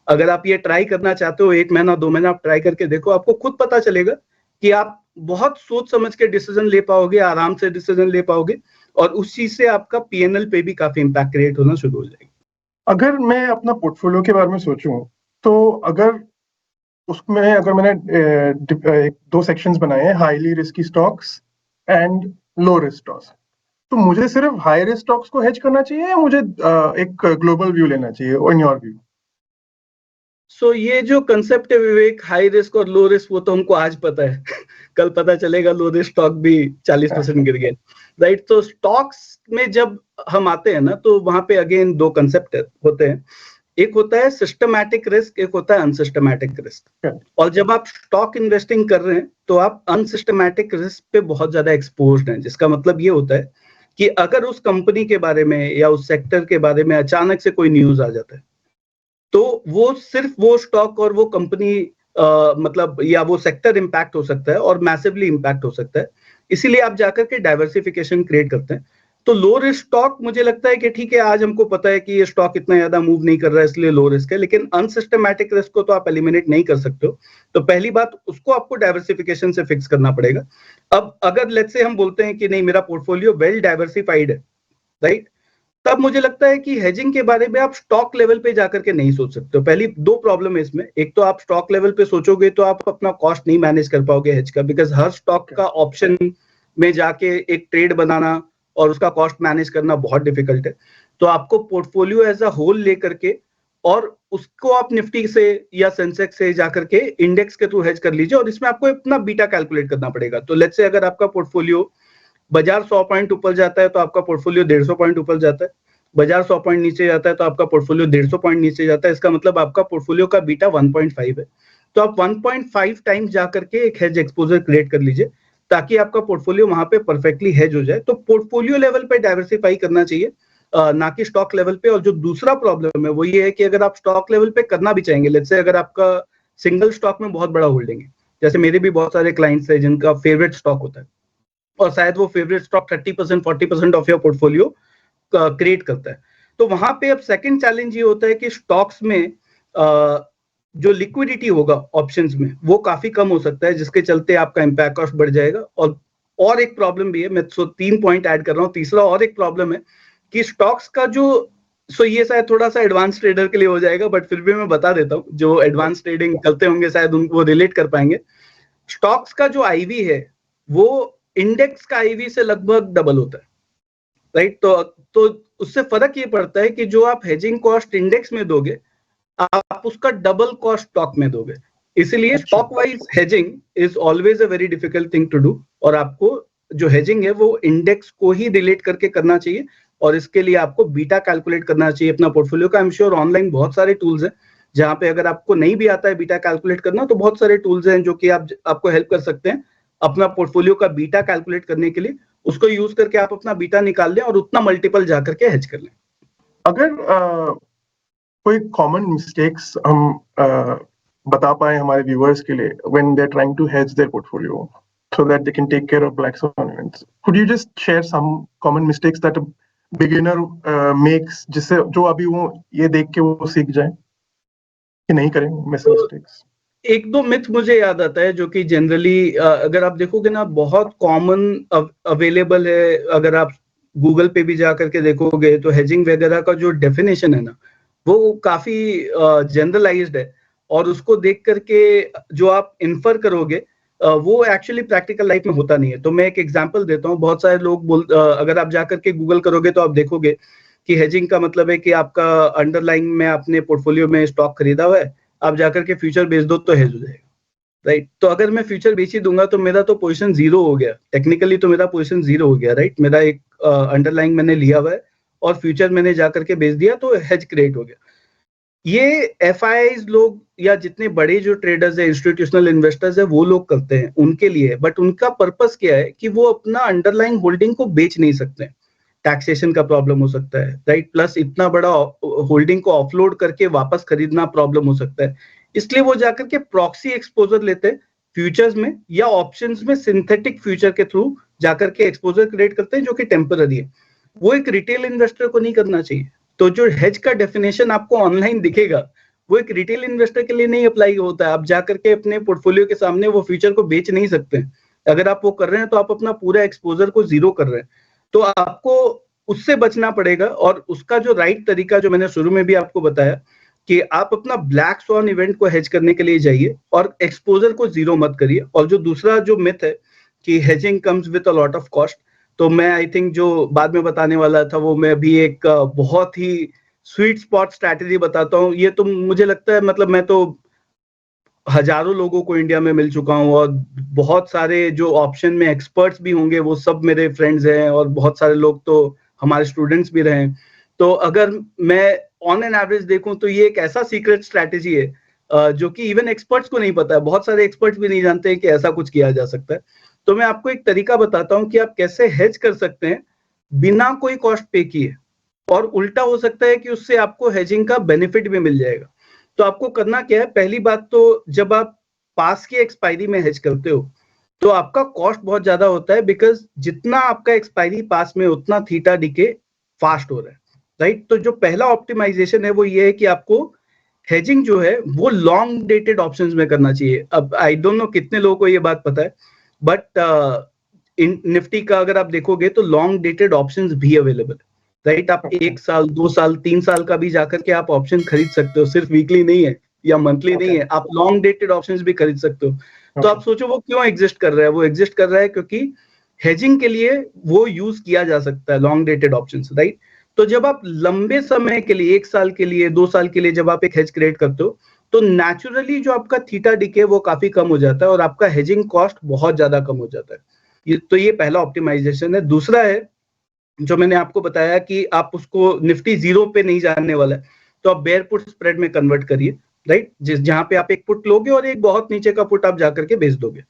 अगर आप ये ट्राई करना चाहते हो, 1 महीना 2 महीना आप ट्राई करके देखो, आपको खुद पता चलेगा कि आप बहुत सोच समझ के डिसीजन ले पाओगे, आराम से डिसीजन ले पाओगे, और उस चीज से आपका पीएनएल पे भी काफी इंपैक्ट क्रिएट होना शुरू हो जाएगा। अगर मैं अपना पोर्टफोलियो के बारे में सोचूं, तो अगर मैंने दो सेक्शंस बनाए हैं, highly risky stocks and low risk stocks, तो मुझे सिर्फ हाई रिस्क स्टॉक्स को हेज करना चाहिए या मुझे एक ग्लोबल व्यू लेना चाहिए, इन योर व्यू? सो ये जो कंसेप्ट है विवेक, हाई रिस्क और लो रिस्क, वो तो हमको आज पता है कल पता चलेगा लो रिस्क स्टॉक भी 40% गिर गए, राइट? तो स्टॉक्स में जब हम आते हैं ना, तो वहां पे अगेन दो कंसेप्ट होते हैं। एक होता है सिस्टमैटिक रिस्क, एक होता है अनसिस्टमैटिक रिस्क। और जब आप स्टॉक इन्वेस्टिंग कर रहे हैं तो आप अनसिस्टमैटिक रिस्क पे बहुत ज्यादा एक्सपोज्ड हैं, जिसका मतलब ये होता है कि अगर उस कंपनी के बारे में या उस सेक्टर के बारे में अचानक से कोई न्यूज आ जाता है, तो वो सिर्फ वो स्टॉक और वो कंपनी मतलब या वो सेक्टर इंपैक्ट हो सकता है और मैसिवली इंपैक्ट हो सकता है। इसीलिए आप जाकर के डाइवर्सिफिकेशन क्रिएट करते हैं। तो लो रिस्क स्टॉक मुझे लगता है कि ठीक है, आज हमको पता है कि ये स्टॉक इतना ज्यादा मूव नहीं कर रहा है इसलिए लो रिस्क है, लेकिन अनसिस्टमैटिक रिस्क को तो आप एलिमिनेट नहीं कर सकते हो। तो पहली बात, उसको आपको डाइवर्सिफिकेशन से फिक्स करना पड़ेगा। अब अगर लेट्स से हम बोलते हैं कि नहीं, मेरा पोर्टफोलियो वेल डाइवर्सिफाइड है, राइट, तब मुझे लगता है कि हेजिंग के बारे में आप स्टॉक लेवल पे जाकर के नहीं सोच सकते हो। पहली दो प्रॉब्लम है इसमें। एक तो आप स्टॉक लेवल पे सोचोगे तो आप अपना कॉस्ट नहीं मैनेज कर पाओगे हेज का, बिकॉज हर स्टॉक का ऑप्शन में जाके एक ट्रेड बनाना और उसका कॉस्ट मैनेज करना बहुत डिफिकल्ट है। तो आपको पोर्टफोलियो एज अ होल लेकर के और उसको आप निफ्टी से या सेंसेक्स से जाकर के इंडेक्स के थ्रू हेज कर लीजिए, और इसमें आपको अपना बीटा कैलकुलेट करना पड़ेगा। तो लेट्स से अगर आपका पोर्टफोलियो बाजार 100 पॉइंट ऊपर जाता है तो आपका पोर्टफोलियो 150 पॉइंट ऊपर जाता है, बाजार 100 पॉइंट नीचे जाता है तो आपका पोर्टफोलियो 150 पॉइंट नीचे जाता है। इसका मतलब आपका पोर्टफोलियो का बीटा 1.5 है। तो आप 1.5 टाइम्स जाकर के एक हेज एक्सपोजर क्रिएट कर लीजिए, ताकि आपका पोर्टफोलियो वहां पे परफेक्टली हेज हो जाए। तो पोर्टफोलियो लेवल पे डाइवर्सिफाई करना चाहिए, ना कि स्टॉक लेवल पे। और जो दूसरा प्रॉब्लम है वो ये है कि अगर आप स्टॉक लेवल पे करना भी चाहेंगे, लेट्स से अगर आपका सिंगल स्टॉक में बहुत बड़ा होल्डिंग है, जैसे मेरे भी बहुत सारे क्लाइंट्स हैं जिनका फेवरेट स्टॉक होता है, और शायद वो favourite stock 30% 40% of your portfolio create करता है, तो वहां पे अब सेकंड चैलेंज ये होता है कि स्टॉक्स में जो लिक्विडिटी होगा ऑप्शंस में वो काफी कम हो सकता है, जिसके चलते आपका इम्पैक्ट कॉस्ट बढ़ जाएगा। और एक प्रॉब्लम भी है, मैं 3 पॉइंट ऐड कर रहा हूँ। तीसरा और एक प्रॉब्लम है कि स्टॉक्स का जो ये शायद थोड़ा सा एडवांस ट्रेडर के लिए हो जाएगा, बट फिर भी मैं बता देता हूँ, जो एडवांस ट्रेडिंग करते होंगे शायद उनको रिलेट कर पाएंगे। स्टॉक्स का जो आईवी है वो इंडेक्स का आईवी से लगभग डबल होता है, राइट? तो उससे फर्क ये पड़ता है कि जो आप हेजिंग कॉस्ट इंडेक्स में दोगे, आप उसका डबल कॉस्ट स्टॉक में दोगे। इसलिए stock wise hedging is always a very difficult thing to do, और आपको जो हेजिंग है वो इंडेक्स को ही रिलेट करके करना चाहिए, और इसके लिए आपको बीटा कैलकुलेट करना चाहिए अपना पोर्टफोलियो का। आई एम श्योर ऑनलाइन बहुत सारे टूल्स हैं जहां पे अगर आपको नहीं भी आता है बीटा कैलकुलेट करना, तो बहुत सारे टूल्स हैं जो कि आपको हेल्प कर सकते हैं अपना पोर्टफोलियो का बीटा कैलकुलेट करने के लिए। उसको यूज करके आप अपना बीटा निकाल लें और उतना मल्टीपल जाकर के हेज कर लें। अगर कोई कॉमन मिस्टेक्स हम बता पाए हमारे व्यूअर्स के लिए when they are trying to hedge their portfolio so that they can take care of black swan events, could you just share some common mistakes that a beginner makes, जिससे जो अभी वो ये देख के वो सीख जाए कि नहीं करें मिस्टेक्स? एक दो मिथ मुझे याद आता है जो कि जनरली अगर आप देखोगे ना बहुत कॉमन अवेलेबल है। अगर आप गूगल पे भी जा करके देखोगे तो हेजिंग वगैरह का जो डेफिनेशन है ना, वो काफी जनरलाइज्ड है, और उसको देख करके जो आप इन्फर करोगे वो एक्चुअली प्रैक्टिकल लाइफ में होता नहीं है। तो मैं एक एग्जांपल देता हूँ। बहुत सारे लोग अगर आप जाकर के गूगल करोगे तो आप देखोगे कि हेजिंग का मतलब है कि आपका अंडरलाइंग में आपने पोर्टफोलियो में स्टॉक खरीदा हुआ है, आप जाकर के फ्यूचर बेच दो तो हेज हो जाएगा, राइट? तो अगर मैं फ्यूचर बेच ही दूंगा तो मेरा तो पोजीशन जीरो हो गया, टेक्निकली तो मेरा पोजीशन जीरो हो गया, राइट? मेरा एक अंडरलाइंग मैंने लिया हुआ है और फ्यूचर मैंने जाकर के बेच दिया तो हेज क्रिएट हो गया। ये एफआईआईज लोग या जितने बड़े जो ट्रेडर्स है, इंस्टीट्यूशनल इन्वेस्टर्स है, वो लोग करते हैं, उनके लिए। बट उनका पर्पस क्या है कि वो अपना अंडरलाइंग होल्डिंग को बेच नहीं सकते, टैक्सेशन का प्रॉब्लम हो सकता है, राइट? प्लस इतना बड़ा होल्डिंग को ऑफलोड करके वापस खरीदना प्रॉब्लम हो सकता है। इसलिए वो जाकर के प्रॉक्सी एक्सपोजर लेते हैं फ्यूचर्स में या ऑप्शंस में, सिंथेटिक फ्यूचर के थ्रू जाकर के एक्सपोजर क्रिएट करते हैं जो कि टेम्पररी है। वो एक रिटेल इन्वेस्टर को नहीं करना चाहिए। तो जो हेज का डेफिनेशन आपको ऑनलाइन दिखेगा वो एक रिटेल इन्वेस्टर के लिए नहीं अप्लाई होता है। आप जाकर के अपने पोर्टफोलियो के सामने वो फ्यूचर को बेच नहीं सकते। अगर आप वो कर रहे हैं तो आप अपना पूरा एक्सपोजर को जीरो कर रहे हैं। तो आपको उससे बचना पड़ेगा। और उसका जो राइट तरीका, जो मैंने शुरू में भी आपको बताया, कि आप अपना ब्लैक स्वॉन इवेंट को हेज करने के लिए जाइए और एक्सपोजर को जीरो मत करिए। और जो दूसरा जो मिथ है कि hedging comes with a lot of cost, तो मैं आई थिंक जो बाद में बताने वाला था वो मैं अभी एक बहुत ही स्वीट स्पॉट स्ट्रैटेजी बताता हूँ। ये तो मुझे लगता है, मतलब मैं तो हजारों लोगों को इंडिया में मिल चुका हूँ, और बहुत सारे जो ऑप्शन में एक्सपर्ट्स भी होंगे वो सब मेरे फ्रेंड्स हैं, और बहुत सारे लोग तो हमारे स्टूडेंट्स भी रहे हैं। तो अगर मैं ऑन एन एवरेज देखूं तो ये एक ऐसा सीक्रेट स्ट्रैटेजी है जो कि इवन एक्सपर्ट्स को नहीं पता है। बहुत सारे एक्सपर्ट्स भी नहीं जानते हैं कि ऐसा कुछ किया जा सकता है। तो मैं आपको एक तरीका बताता हूँ कि आप कैसे हेज कर सकते हैं बिना कोई कॉस्ट पे किए, और उल्टा हो सकता है कि उससे आपको हेजिंग का बेनिफिट भी मिल जाएगा। तो आपको करना क्या है, पहली बात तो जब आप पास की एक्सपायरी में हेज करते हो तो आपका कॉस्ट बहुत ज्यादा होता है, बिकॉज जितना आपका एक्सपायरी पास में उतना थीटा डीके फास्ट हो रहा है, राइट। तो जो पहला ऑप्टिमाइजेशन है वो ये है कि आपको हेजिंग जो है वो लॉन्ग डेटेड ऑप्शंस में करना चाहिए। अब आई डोंट नो कितने लोगों को ये बात पता है, बट निफ्टी का अगर आप देखोगे तो लॉन्ग डेटेड ऑप्शंस भी अवेलेबल है, राइट। आप 1 साल 2 साल 3 साल का भी जाकर के आप ऑप्शन खरीद सकते हो, सिर्फ वीकली नहीं है या मंथली नहीं है, आप लॉन्ग डेटेड ऑप्शंस भी खरीद सकते हो। तो आप सोचो वो क्यों एग्जिस्ट कर रहा है। वो एग्जिस्ट कर रहा है क्योंकि हेजिंग के लिए वो यूज किया जा सकता है लॉन्ग डेटेड ऑप्शंस, राइट। तो जब आप लंबे समय के लिए, 1 साल के लिए, 2 साल के लिए जब आप एक हेज क्रिएट करते हो तो नेचुरली जो आपका थीटा डीके वो काफी कम हो जाता है और आपका हेजिंग कॉस्ट बहुत ज्यादा कम हो जाता है। ये पहला ऑप्टिमाइजेशन है। दूसरा है जो मैंने आपको बताया कि आप उसको निफ्टी जीरो पे नहीं जाने वाला है, तो आप बेयर पुट स्प्रेड में कन्वर्ट करिए, राइट। जहां पे आप एक पुट लोगे और एक बहुत नीचे का पुट आप जाकर के बेच दोगे।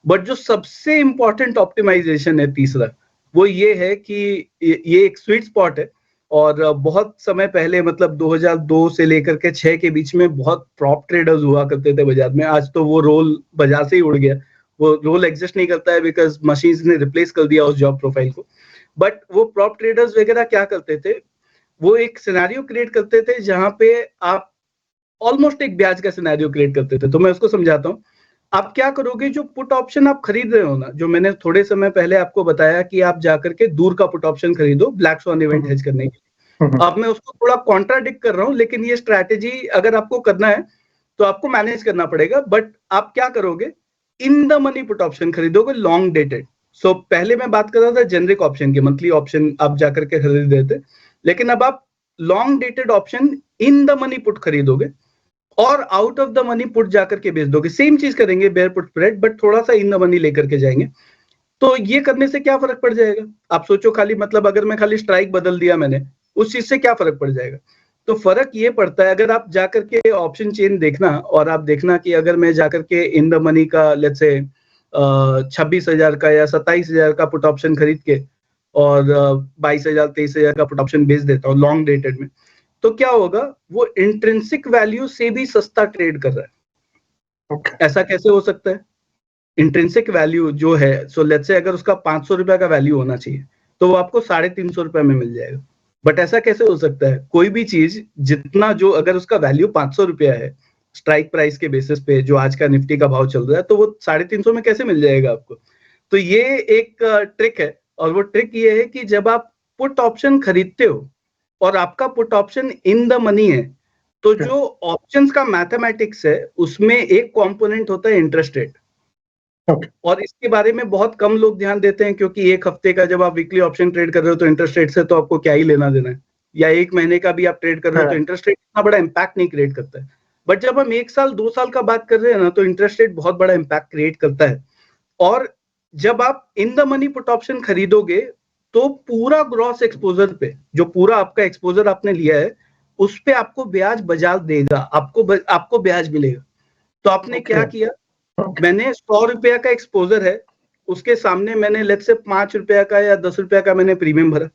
बट जो सबसे इंपॉर्टेंट ऑप्टिमाइजेशन है तीसरा, वो ये है कि ये एक स्वीट स्पॉट है। और बहुत समय पहले, मतलब 2002 से लेकर के 6 के बीच में बहुत प्रॉप ट्रेडर्स हुआ करते थे बाजार में। आज तो वो रोल बाजार से ही उड़ गया, वो रोल एग्जिस्ट नहीं करता है, बिकॉज मशीन्स ने रिप्लेस कर दिया उस जॉब प्रोफाइल को। बट वो प्रॉप ट्रेडर्स वगैरह क्या करते थे, वो एक सिनेरियो क्रिएट करते थे जहां पे आप ऑलमोस्ट एक ब्याज का सिनेरियो क्रिएट करते थे। तो मैं उसको समझाता हूँ। आप क्या करोगे, जो पुट ऑप्शन आप खरीद रहे हो ना, जो मैंने थोड़े समय पहले आपको बताया कि आप जाकर के दूर का पुट ऑप्शन खरीदो ब्लैक स्वॉन इवेंट हेज करने के लिए। अब मैं उसको थोड़ा कॉन्ट्राडिक्ट कर रहा हूँ, लेकिन ये स्ट्रैटेजी अगर आपको करना है तो आपको मैनेज करना पड़ेगा। बट आप क्या करोगे, in the money put option खरीदोगे लॉन्ग डेटेड। सो पहले मैं बात कर रहा था जेनरिक ऑप्शन की, मंथली ऑप्शन आप जाकर के खरीद देते, लेकिन अब आप long dated option in the money put खरीदोगे और out of the money put जाकर के बेच दोगे। सेम चीज करेंगे बेयर पुट स्प्रेड, बट थोड़ा सा इन द मनी लेकर के जाएंगे। तो ये करने से क्या फर्क पड़ जाएगा, आप सोचो खाली, मतलब अगर मैं खाली स्ट्राइक बदल दिया मैंने, उस चीज से क्या फर्क पड़ जाएगा। तो फर्क ये पड़ता है, अगर आप जाकर के ऑप्शन चेन देखना और आप देखना कि अगर मैं जाकर के इन द मनी का लेट्स से 26,000 का या 27,000 का पुट ऑप्शन खरीद के और 22,000 23,000 का पुट ऑप्शन बेच देता हूँ लॉन्ग डेटेड में, तो क्या होगा, वो इंट्रिंसिक वैल्यू से भी सस्ता ट्रेड कर रहा है। ऐसा कैसे हो सकता है, इंट्रिंसिक वैल्यू जो है, सो लेट्स से अगर उसका 500 रुपए का वैल्यू होना चाहिए तो वो आपको 350 रुपए में मिल जाएगा। बट ऐसा कैसे हो सकता है, कोई भी चीज जितना, जो अगर उसका वैल्यू 500 रुपया है स्ट्राइक प्राइस के बेसिस पे, जो आज का निफ्टी का भाव चल रहा है, तो वो 350 में कैसे मिल जाएगा आपको। तो ये एक ट्रिक है, और वो ट्रिक ये है कि जब आप पुट ऑप्शन खरीदते हो और आपका put option in the money है, तो जो ऑप्शंस का मैथमेटिक्स है उसमें एक कंपोनेंट होता है इंटरेस्ट रेट। और इसके बारे में बहुत कम लोग ध्यान देते हैं, क्योंकि एक हफ्ते का जब आप वीकली ऑप्शन ट्रेड कर रहे हो तो इंटरेस्ट रेट से तो आपको क्या ही लेना देना है, या एक महीने का भी आप ट्रेड कर रहे हो तो इंटरेस्ट रेट इतना बड़ा इंपैक्ट नहीं क्रिएट करता है। बट जब हम 1 साल 2 साल का बात कर रहे हैं ना, तो इंटरेस्ट रेट बहुत बड़ा इंपैक्ट क्रिएट करता है। और जब आप in the money put option खरीदोगे तो पूरा ग्रॉस एक्सपोजर पे, जो पूरा आपका एक्सपोजर आपने लिया है, उस पे आपको ब्याज बाजार देगा, आपको ब्याज मिलेगा। तो आपने क्या किया, मैंने 100 रुपया का एक्सपोजर है, उसके सामने मैंने लेट्स से 5 रुपया का या 10 रुपया का मैंने प्रीमियम भरा,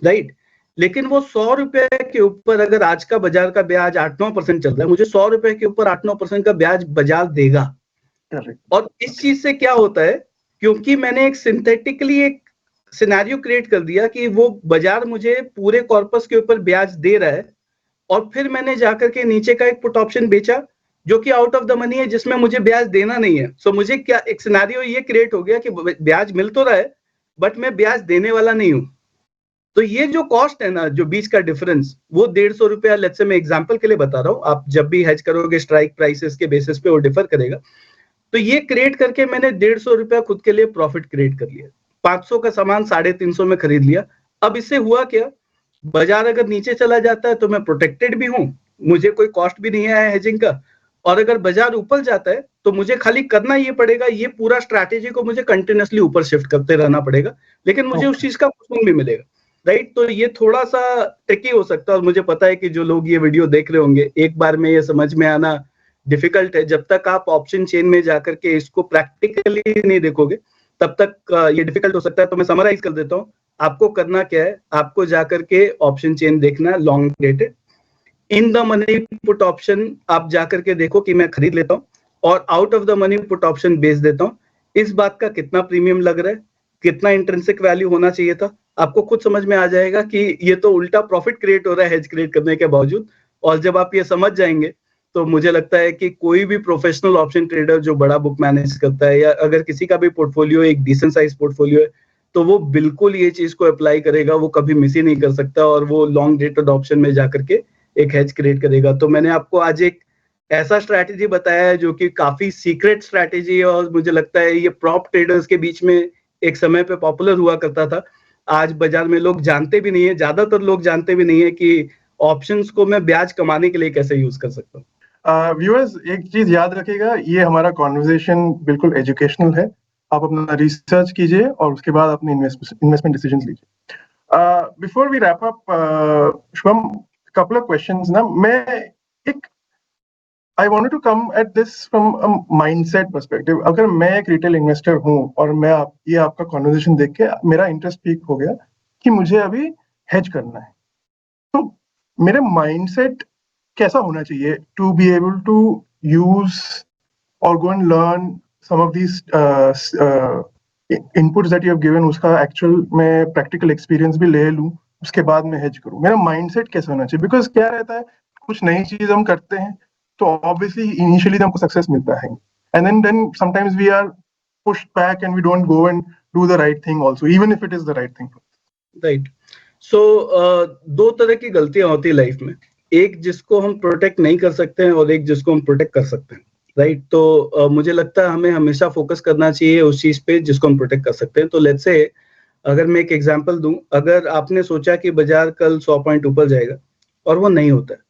राइट। लेकिन वो 100 रुपए के ऊपर अगर आज का बाजार का ब्याज 8-9% चल रहा है, मुझे 100 रुपए के ऊपर 8-9% का ब्याज बाजार देगा। और इस चीज से क्या होता है, क्योंकि मैंने एक सिंथेटिकली एक सिनेरियो क्रिएट कर दिया कि वो बाजार मुझे पूरे कॉर्पस के ऊपर ब्याज दे रहा है, और फिर मैंने जाकर के नीचे का एक पुट ऑप्शन बेचा जो कि आउट ऑफ द मनी है, जिसमें मुझे ब्याज देना नहीं है। सो मुझे क्या एक सिनेरियो ये क्रिएट हो गया कि ब्याज मिल तो रहा है, बट मैं ब्याज देने वाला नहीं हूं। तो ये जो कॉस्ट है ना, जो बीच का डिफरेंस, वो 150 रुपया, लेट्स से मैं एग्जांपल के लिए बता रहा हूँ, आप जब भी हेज करोगे स्ट्राइक प्राइसेस के बेसिस पे वो डिफर करेगा। तो ये क्रिएट करके मैंने 150 रुपया खुद के लिए प्रॉफिट क्रिएट कर लिया। 500 का सामान 350 में खरीद लिया। अब इससे हुआ क्या, बाजार अगर नीचे चला जाता है तो मैं प्रोटेक्टेड भी हूं, मुझे कोई कॉस्ट भी नहीं है हेजिंग का। और अगर बाजार ऊपर जाता है तो मुझे खाली करना ये पड़ेगा, ये पूरा स्ट्रैटेजी को मुझे कंटिन्यूअसली ऊपर शिफ्ट करते रहना पड़ेगा, लेकिन मुझे उस चीज का सुकून भी मिलेगा, राइट। तो ये थोड़ा सा ट्रिकी हो सकता है, और मुझे पता है कि जो लोग ये वीडियो देख रहे होंगे, एक बार में ये समझ में आना डिफिकल्ट है। जब तक आप ऑप्शन चेन में जाकर के इसको प्रैक्टिकली नहीं देखोगे तब तक ये डिफिकल्ट हो सकता है। तो मैं समराइज कर देता हूँ, आपको करना क्या है, आपको जाकर के ऑप्शन चेन देखना, long dated in the money put option आप जाकर के देखो कि मैं खरीद लेता हूँ और out of the money put option बेच देता हूँ। इस बात का कितना प्रीमियम लग रहा है, कितना इंट्रिंसिक वैल्यू होना चाहिए था, आपको खुद समझ में आ जाएगा कि ये तो उल्टा प्रॉफिट क्रिएट हो रहा है हेज क्रिएट करने के बावजूद। और जब आप ये समझ जाएंगे तो मुझे लगता है कि कोई भी प्रोफेशनल ऑप्शन ट्रेडर जो बड़ा बुक मैनेज करता है, या अगर किसी का भी पोर्टफोलियो एक डिसेंट साइज पोर्टफोलियो है, तो वो बिल्कुल ये चीज को अप्लाई करेगा, वो कभी मिस ही नहीं कर सकता, और वो लॉन्ग डेटेड ऑप्शन में जाकर के एक हेज क्रिएट करेगा। तो मैंने आपको आज एक ऐसा स्ट्रैटेजी बताया है जो कि काफी सीक्रेट स्ट्रैटेजी है, और मुझे लगता है ये प्रॉप ट्रेडर्स के बीच में एक समय पे पॉपुलर हुआ करता था। आज बाजार में लोग जानते भी नहीं है, ज्यादातर लोग जानते भी नहीं है कि ऑप्शंस को मैं ब्याज कमाने के लिए कैसे यूज कर सकता हूँ। व्यूअर्स, एक चीज याद रखिएगा, ये हमारा कॉन्वर्सेशन बिल्कुल एजुकेशनल है। आप अपना रिसर्च कीजिए और उसके बाद अपने इन्वेस्टमेंट डिसीजन लीजिए। Before we wrap up, Shubham, couple of questions ना, मैं एक I wanted to come at this from a mindset perspective. अगर मैं एक रिटेल इन्वेस्टर हूँ और मैं ये आपका कॉन्वर्सेशन देख के मेरा इंटरेस्ट पीक हो गया कि मुझे अभी हेज करना है, तो मेरे माइंडसेट कैसा होना चाहिए to be able to use और go and learn some of these inputs that you have given, उसका एक्चुअल मैं प्रैक्टिकल एक्सपीरियंस भी ले लूं, उसके बाद मैं हेज करूं। मेरा माइंडसेट कैसा होना चाहिए? बिकॉज क्या रहता है, कुछ नई चीज हम करते हैं तो ऑब्वियसली इनिशियली हमको सक्सेस मिलता है, and then sometimes we are pushed back and we don't go and do the right thing also, even if it is the right thing. Right. So दो तरह की गलतियां होती है लाइफ में, एक जिसको हम प्रोटेक्ट नहीं कर सकते हैं और एक जिसको हम प्रोटेक्ट कर सकते हैं, राइट। तो मुझे लगता है हमें हमेशा फोकस करना चाहिए उस चीज पे जिसको हम प्रोटेक्ट कर सकते हैं। तो लेट्स से अगर मैं एक एग्जांपल दूं, अगर आपने सोचा कि बाजार कल 100 पॉइंट ऊपर जाएगा और वो नहीं होता है,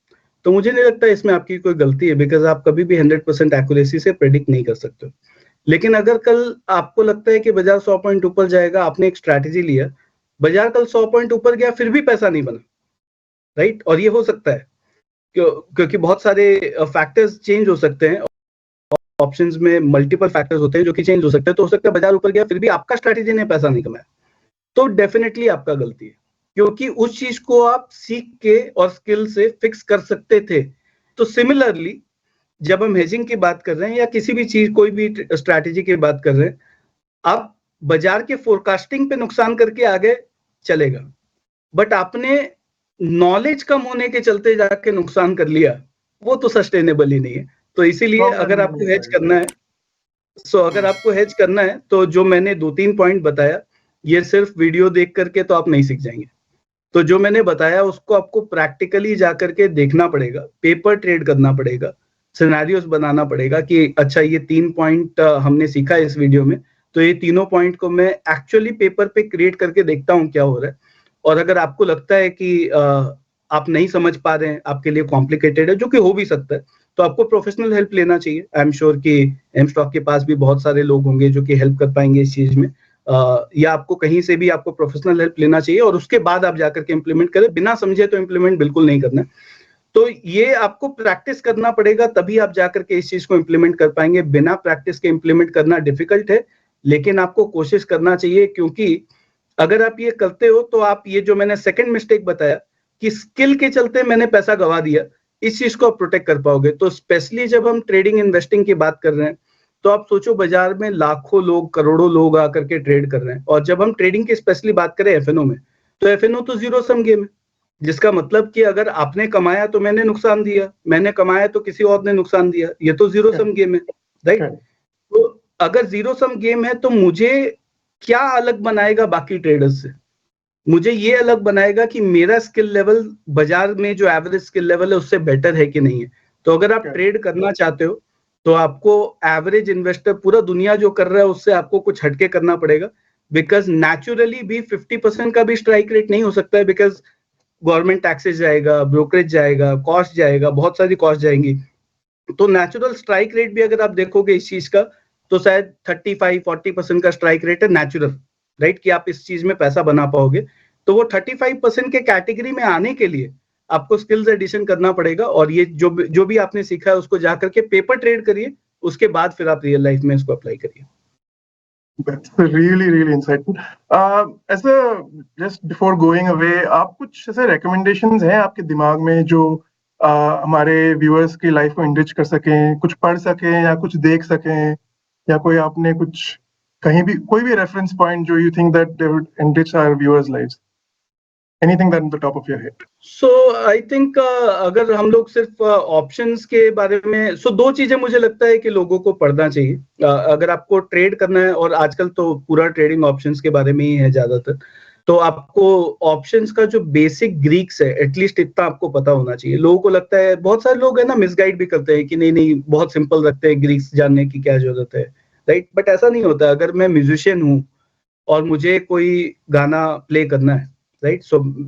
तो मुझे नहीं लगता इसमें आपकी कोई गलती है, बिकॉज आप कभी भी 100% एक्यूरेसी से प्रेडिक्ट नहीं कर सकते हो। लेकिन अगर कल आपको लगता है कि बाजार 100 पॉइंट ऊपर जाएगा, आपने एक स्ट्रैटेजी लिया, बाजार कल 100 पॉइंट ऊपर गया फिर भी पैसा नहीं बना, राइट। और ये हो सकता है क्योंकि बहुत सारे फैक्टर्स चेंज हो सकते हैं, ऑप्शंस में मल्टीपल फैक्टर्स होते हैं जो कि चेंज हो सकते हैं। तो हो सकता है बाजार ऊपर गया फिर भी आपका स्ट्रैटेजी ने पैसा नहीं कमाया, तो डेफिनेटली आपका गलती है, क्योंकि उस चीज को आप सीख के और स्किल से फिक्स कर सकते थे। तो सिमिलरली जब हम हेजिंग की बात कर रहे हैं या किसी भी चीज, कोई भी स्ट्रैटेजी की बात कर रहे हैं, आप बाजार के फोरकास्टिंग पे नुकसान करके आगे चलेगा, बट आपने नॉलेज कम होने के चलते जाके नुकसान कर लिया, वो तो सस्टेनेबल ही नहीं है। तो इसीलिए अगर आपको हेज करना है, अगर आपको हेज करना है तो जो मैंने 2-3 पॉइंट बताया, ये सिर्फ वीडियो देख करके तो आप नहीं सीख जाएंगे। तो जो मैंने बताया उसको आपको प्रैक्टिकली जाकर के देखना पड़ेगा, पेपर ट्रेड करना पड़ेगा, सिनेरियोस बनाना पड़ेगा कि अच्छा ये 3 पॉइंट हमने सीखा इस वीडियो में, तो ये तीनों पॉइंट को मैं एक्चुअली पेपर पे क्रिएट करके देखता हूँ क्या हो रहा है। और अगर आपको लगता है कि आप नहीं समझ पा रहे हैं, आपके लिए कॉम्प्लिकेटेड है, जो कि हो भी सकता है, तो आपको प्रोफेशनल हेल्प लेना चाहिए। आई एम श्योर कि एम स्टॉक के पास भी बहुत सारे लोग होंगे जो कि हेल्प कर पाएंगे इस चीज में, या आपको कहीं से भी आपको प्रोफेशनल हेल्प लेना चाहिए, और उसके बाद आप जाकर के इंप्लीमेंट करें। बिना समझे तो इंप्लीमेंट बिल्कुल नहीं करना। तो ये आपको प्रैक्टिस करना पड़ेगा, तभी आप जाकर के इस चीज को इंप्लीमेंट कर पाएंगे। बिना प्रैक्टिस के इंप्लीमेंट करना डिफिकल्ट है, लेकिन आपको कोशिश करना चाहिए, क्योंकि अगर आप ये करते हो तो आप ये जो मैंने सेकंड मिस्टेक बताया कि स्किल के चलते मैंने पैसा गवा दिया, इस चीज को आप प्रोटेक्ट कर पाओगे। तो स्पेशली जब हम ट्रेडिंग इन्वेस्टिंग की बात कर रहे हैं, तो आप सोचो बाजार में लाखों लोग, करोड़ों लोग आकर के ट्रेड कर रहे हैं, और जब हम ट्रेडिंग की स्पेशली बात करें एफएनओ में, तो एफएनओ तो जीरो सम गेम है, जिसका मतलब कि अगर आपने कमाया तो मैंने नुकसान दिया, मैंने कमाया तो किसी और ने नुकसान दिया, ये तो जीरो सम गेम है, राइट। तो अगर जीरो सम गेम है तो मुझे क्या अलग बनाएगा बाकी ट्रेडर्स से? मुझे ये अलग बनाएगा कि मेरा स्किल लेवल बाजार में जो एवरेज स्किल लेवल है उससे बेटर है कि नहीं है। तो अगर आप ट्रेड करना चाहते हो तो आपको एवरेज इन्वेस्टर पूरा दुनिया जो कर रहा है उससे आपको कुछ हटके करना पड़ेगा, बिकॉज नेचुरली भी 50% का भी स्ट्राइक रेट नहीं हो सकता है, बिकॉज गवर्नमेंट टैक्सेस जाएगा, ब्रोकरेज जाएगा, कॉस्ट जाएगा, बहुत सारी कॉस्ट जाएंगी। तो नेचुरल स्ट्राइक रेट भी अगर आप देखोगे इस चीज का तो शायद 35-40% का स्ट्राइक रेट है नेचुरल, राइट, कि आप इस चीज में पैसा बना पाओगे। तो वो 35% के कैटेगरी में आने के लिए आपको स्किल्स एडिशन करना पड़ेगा, और ये जो भी आपने सीखा है उसको जाकर के पेपर ट्रेड करिए, उसके बाद फिर आप रियल लाइफ में इसको अप्लाई करिए। That's really insightful. ऐसा just before going away, आप कुछ ऐसे recommendations हैं आपके दिमाग में जो हमारे viewers की लाइफ को enrich कर सकें, कुछ पढ़ सकें या कुछ देख सकें, या कोई आपने कुछ कहीं भी कोई भी reference point जो you think that they would enrich our viewers' lives? Anything that on the top of your head? So I think अगर हम लोग सिर्फ ऑप्शंस के बारे में, दो चीजें मुझे लगता है कि लोगों को पढ़ना चाहिए। अगर आपको ट्रेड करना है, और आजकल तो पूरा ट्रेडिंग ऑप्शंस के बारे में ही है ज्यादातर, तो आपको ऑप्शंस का जो बेसिक ग्रीक्स है एटलीस्ट इतना आपको पता होना चाहिए। लोगों को लगता है, बहुत सारे लोग है ना मिसगाइड भी करते हैं कि नहीं बहुत सिंपल रखते हैं, ग्रीक्स जानने की क्या जरूरत है, राइट, बट ऐसा नहीं होता। अगर मैं म्यूजिशियन हूँ और मुझे कोई गाना प्ले करना है, राइट,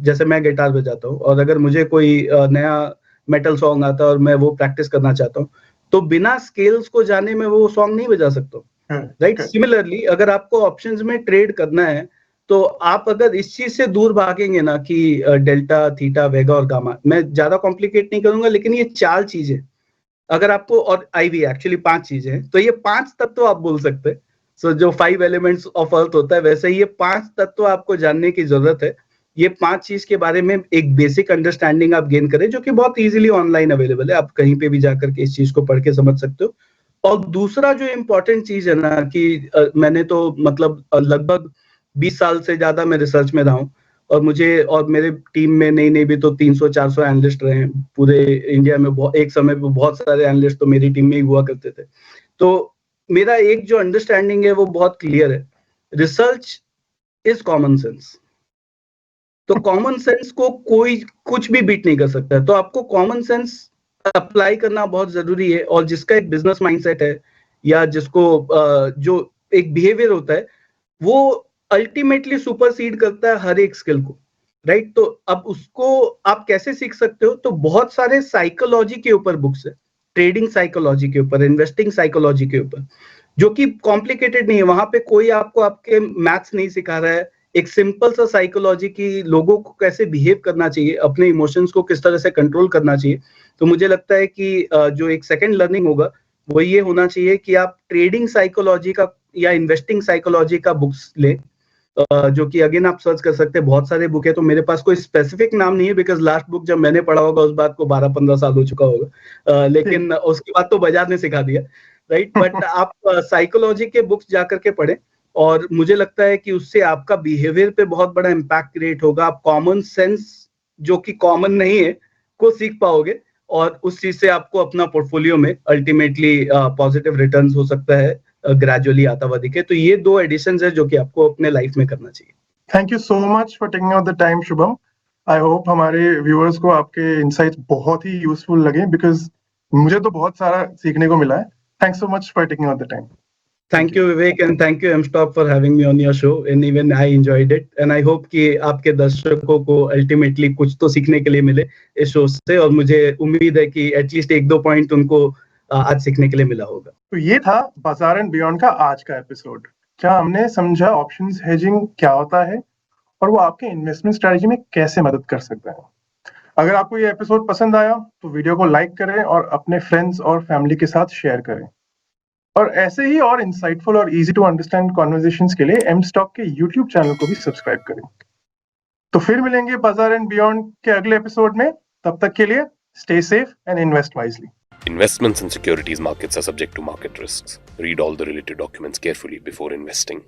जैसे मैं गिटार बजाता हूँ और अगर मुझे कोई नया मेटल सॉन्ग आता है और मैं वो प्रैक्टिस करना चाहता हूँ, तो बिना स्केल्स को जाने में वो सॉन्ग नहीं बजा सकता, राइट। सिमिलरली अगर आपको ऑप्शंस में ट्रेड करना है तो आप अगर इस चीज से दूर भागेंगे ना कि डेल्टा, थीटा, वेगा और गामा, मैं ज्यादा कॉम्प्लिकेट नहीं करूंगा, लेकिन ये 4 चीजें अगर आपको, और आईवी एक्चुअली 5 चीजें हैं, तो ये 5 तत्व आप बोल सकते हैं। जो 5 एलिमेंट्स ऑफ अर्थ होता है, वैसे ही ये 5 तत्व आपको जानने की जरूरत है। ये 5 चीज के बारे में एक बेसिक अंडरस्टैंडिंग आप गेन करें, जो कि बहुत इजीली ऑनलाइन अवेलेबल है, आप कहीं पे भी जाकर के इस चीज को पढ़ के समझ सकते हो। और दूसरा जो इम्पोर्टेंट चीज है ना कि मैंने तो मतलब लगभग 20 साल से ज्यादा मैं रिसर्च में रहा हूँ, और मुझे और मेरे टीम में नहीं भी तो 300-400 एनालिस्ट रहे हैं पूरे इंडिया में। एक समय पे बहुत सारे एनालिस्ट तो मेरी टीम में ही हुआ करते थे। तो मेरा एक जो अंडरस्टैंडिंग है वो बहुत क्लियर है, रिसर्च इज कॉमन सेंस। तो कॉमन सेंस को कोई कुछ भी बीट नहीं कर सकता है, तो आपको कॉमन सेंस अप्लाई करना बहुत जरूरी है। और जिसका एक बिजनेस माइंडसेट है या जिसको जो एक बिहेवियर होता है, वो अल्टीमेटली सुपरसीड करता है हर एक स्किल को, राइट। तो अब उसको आप कैसे सीख सकते हो, तो बहुत सारे साइकोलॉजी के ऊपर बुक्स है, ट्रेडिंग साइकोलॉजी के ऊपर, इन्वेस्टिंग साइकोलॉजी के ऊपर, जो कि कॉम्प्लिकेटेड नहीं है। वहां पे कोई आपको आपके मैथ्स नहीं सिखा रहा है, एक सिंपल सा साइकोलॉजी की लोगों को कैसे बिहेव करना चाहिए, अपने इमोशंस को किस तरह से कंट्रोल करना चाहिए। तो मुझे लगता है कि जो एक सेकंड लर्निंग होगा वो ये होना चाहिए कि आप ट्रेडिंग साइकोलॉजी का या इन्वेस्टिंग साइकोलॉजी का बुक्स लें, जो कि अगेन आप सर्च कर सकते हैं, बहुत सारे बुक है। तो मेरे पास कोई स्पेसिफिक नाम नहीं है, बिकॉज लास्ट बुक जब मैंने पढ़ा होगा उस बात को 12-15 साल हो चुका होगा, लेकिन उसके बाद तो बाजार ने सिखा दिया, राइट। बट आप साइकोलॉजी के बुक्स जाकर के पढ़ें, और मुझे लगता है कि उससे आपका बिहेवियर पे बहुत बड़ा इम्पैक्ट क्रिएट होगा। आप कॉमन सेंस जो कि कॉमन नहीं है को सीख पाओगे, और उस चीज से आपको अपना पोर्टफोलियो में अल्टीमेटली पॉजिटिव रिटर्न्स हो सकता है ग्रेजुअली आता हुआ दिखे। तो ये 2 एडिशंस है जो कि आपको अपने लाइफ में करना चाहिए। Thank you so much for taking out the time Shubham. I hope हमारे व्यूअर्स को आपके इनसाइट्स बहुत ही यूजफुल लगे, बिकॉज मुझे तो बहुत सारा सीखने को मिला है। Thanks so much for taking out the time. Thank you Vivek, and thank you Mstock for having me on your show, and even I enjoyed it, and I hope कि आपके दर्शकों को अल्टीमेटली कुछ तो सीखने के लिए मिले इस शो से, और मुझे उम्मीद है कि एटलीस्ट 1-2 पॉइंट उनको आज सीखने के लिए मिला होगा। तो ये था बाजार एंड बियॉन्ड का आज का एपिसोड, जहां हमने समझा ऑप्शंस हेजिंग क्या होता है और वो आपके इन्वेस्टमेंट स्ट्रेटजी में कैसे मदद कर सकता है। अगर आपको ये एपिसोड पसंद आया तो वीडियो को लाइक करें और अपने फ्रेंड्स और फैमिली के साथ शेयर करें, और ऐसे ही और इंसाइटफुल और इजी टू अंडरस्टैंड कॉन्वर्सेशंस के लिए एम स्टॉक के यूट्यूब चैनल को भी सब्सक्राइब करें। तो फिर मिलेंगे बाजार एंड बियॉन्ड के अगले एपिसोड में। तब तक के लिए stay safe and invest wisely. Investments in securities markets are subject to market risks. Read all the related documents carefully before investing.